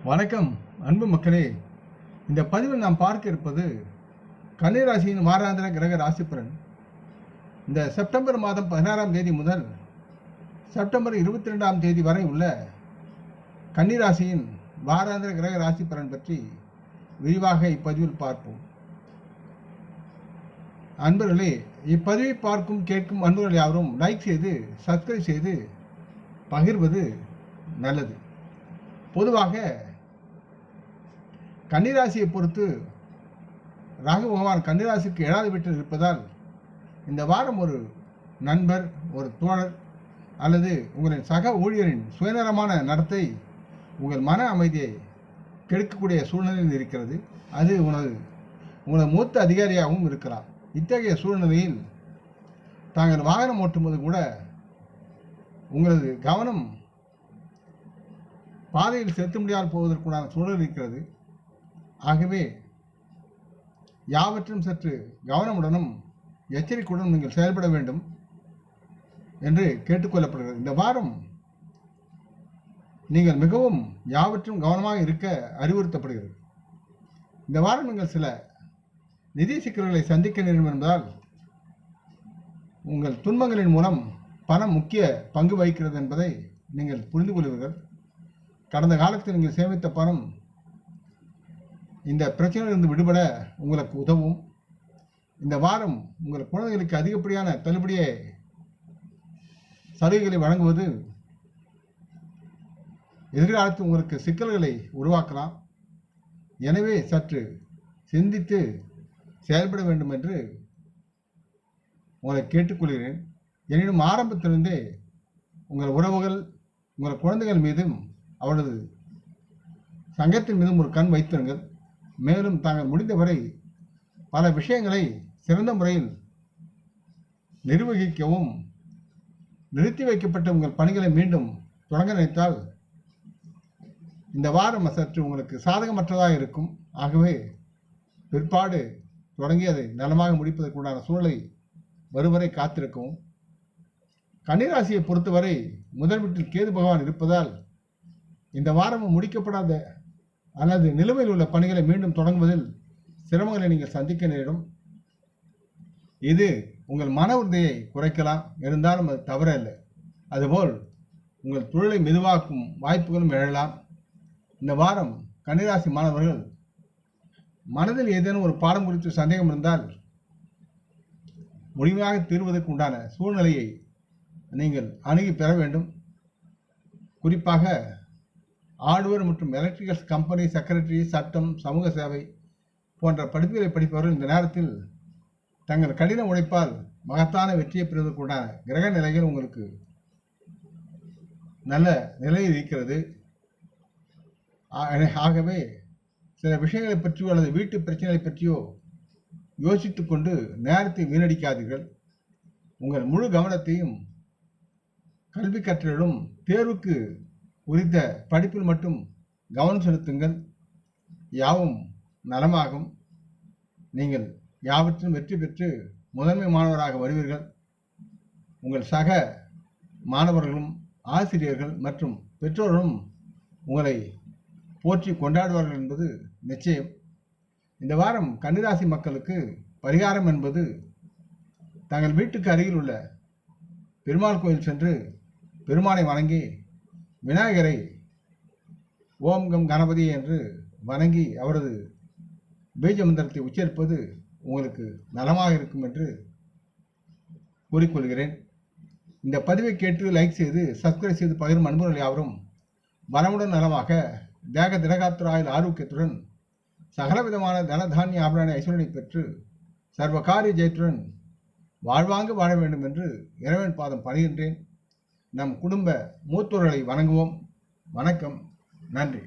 வணக்கம் அன்பு மக்களே. இந்த பதிவில் நாம் பார்க்க இருப்பது கன்னிராசியின் வாராந்திர கிரக ராசி பலன். இந்த செப்டம்பர் மாதம் 16ஆம் தேதி முதல் செப்டம்பர் 22ஆம் தேதி வரை உள்ள கன்னிராசியின் வாராந்திர கிரக ராசி பலன் பற்றி விரிவாக இப்பதிவில் பார்ப்போம். அன்பர்களே, இப்பதிவை பார்க்கும் கேட்கும் அன்பர்கள் யாவரும் லைக் செய்து சப்ஸ்கிரைப் செய்து பகிர்வது நல்லது. பொதுவாக கன்னிராசியை பொறுத்து ராகு பகவான் கன்னிராசிக்கு 7வது வீட்டில் இருப்பதால் இந்த வாரம் ஒரு நண்பர், ஒரு தோழர் அல்லது உங்களின் சக ஊழியரின் சுயநலமான நடத்தை உங்கள் மன அமைதியை கெடுக்கக்கூடிய சூழ்நிலையில் இருக்கிறது. அது உங்களது மூத்த அதிகாரியாகவும் இருக்கலாம். இத்தகைய சூழ்நிலையில் தாங்கள் வாகனம் ஓட்டும்போது கூட உங்களது கவனம் பாதையில் செலுத்த முடியாமல் போவதற்குண்டான சூழல் இருக்கிறது. ஆகவே யாவற்றும் சற்று கவனமுடனும் எச்சரிக்கையுடன் நீங்கள் செயல்பட வேண்டும் என்று கேட்டுக்கொள்ளப்படுகிறது. இந்த வாரம் நீங்கள் மிகவும் யாவற்றும் கவனமாக இருக்க அறிவுறுத்தப்படுகிறது. இந்த வாரம் நீங்கள் சில நிதி சிக்கல்களை சந்திக்க நேரும் என்பதால் உங்கள் துன்பங்களின் மூலம் பணம் முக்கிய பங்கு வகிக்கிறது என்பதை நீங்கள் புரிந்து கொள்வீர்கள். கடந்த காலத்தில் நீங்கள் சேமித்த பணம் இந்த பிரச்சனையிலிருந்து விடுபட உங்களுக்கு உதவும். இந்த வாரம் உங்கள் குழந்தைகளுக்கு அதிகப்படியான தள்ளுபடியை சலுகைகளை வழங்குவது எதிர்காலத்தில் உங்களுக்கு சிக்கல்களை உருவாக்கலாம். எனவே சற்று சிந்தித்து செயல்பட வேண்டும் என்று உங்களை கேட்டுக்கொள்கிறேன். எனினும் ஆரம்பத்திலிருந்தே உங்கள் உறவுகள், உங்கள் குழந்தைகள் மீதும் அவரது சங்கத்தின் மீதும் ஒரு கண் வைத்திருங்கள். மேலும் தாங்கள் முடிந்தவரை பல விஷயங்களை சிறந்த முறையில் நிர்வகிக்கவும், நிறுத்தி வைக்கப்பட்ட உங்கள் பணிகளை மீண்டும் தொடங்க நினைத்தால் இந்த வாரம் சற்று உங்களுக்கு சாதகமற்றதாக இருக்கும். ஆகவே பிற்பாடு தொடங்கி அதை நலமாக முடிப்பதற்குண்டான சூழலை வருவரை காத்திருக்கவும். கன்னிராசியை பொறுத்தவரை முதல் வீட்டில் கேது பகவான் இருப்பதால் இந்த வாரமும் முடிக்கப்படாத அல்லது நிலுவையில் உள்ள பணிகளை மீண்டும் தொடங்குவதில் சிரமங்களை நீங்கள் சந்திக்க நேரிடும். இது உங்கள் மன உறுதியை குறைக்கலாம். இருந்தாலும் அது தவறல்ல. அதுபோல் உங்கள் தொழிலை மெதுவாக்கும் வாய்ப்புகளும் எழலாம். இந்த வாரம் கன்னிராசி மாணவர்கள் மனதில் ஏதேனும் ஒரு பாடம் குறித்து சந்தேகம் இருந்தால் முழுமையாக தீர்வதற்கு உண்டான சூழ்நிலையை நீங்கள் அணுகி பெற வேண்டும். குறிப்பாக ஹார்ட்வேர் மற்றும் எலக்ட்ரிக்கல்ஸ் கம்பெனி, செக்ரட்டரி, சட்டம், சமூக சேவை போன்ற படிப்புகளை படிப்பவர்கள் இந்த நேரத்தில் தங்கள் கடின உழைப்பால் மகத்தான வெற்றியை பெறுவதற்குண்டான கிரக நிலைகள் உங்களுக்கு நல்ல நிலையில் இருக்கிறது. ஆகவே சில விஷயங்களை பற்றியோ அல்லது வீட்டு பிரச்சனைகளை பற்றியோ யோசித்து கொண்டு நேரத்தை வீணடிக்காதீர்கள். உங்கள் முழு கவனத்தையும் கல்வி கற்றலும் தேர்வுக்கு குறித்த படிப்பில் மட்டும் கவனம் செலுத்துங்கள். யாவும் நலமாகும். நீங்கள் யாவற்றும் வெற்றி பெற்று முதன்மை மாணவராக வருவீர்கள். உங்கள் சக மாணவர்களும் ஆசிரியர்கள் மற்றும் பெற்றோரும் உங்களை போற்றி கொண்டாடுவார்கள் என்பது நிச்சயம். இந்த வாரம் கன்னிராசி மக்களுக்கு பரிகாரம் என்பது தங்கள் வீட்டுக்கு அருகில் உள்ள பெருமாள் கோயில் சென்று பெருமானை வணங்கி விநாயகரை ஓம் கம் கணபதி என்று வணங்கி அவரது பீஜ மந்திரத்தை உச்சரிப்பது உங்களுக்கு நலமாக இருக்கும் என்று கூறிக்கொள்கிறேன். இந்த பதிவை கேட்டு லைக் செய்து சப்ஸ்கிரைப் செய்து பகிரும் அன்பர்கள் யாவரும் வளமுடன் நலமாக தேக திடகாத்திராயில் ஆரோக்கியத்துடன் சகலவிதமான தனதானிய ஆபரண ஐஸ்வரனை பெற்று சர்வகாரிய ஜெயத்துடன் வாழ்வாங்கு வாழ வேண்டும் என்று இறைவன் பாதம் பணிகின்றேன். நம் குடும்ப மூத்தோர்களை வணங்குவோம். வணக்கம். நன்றி.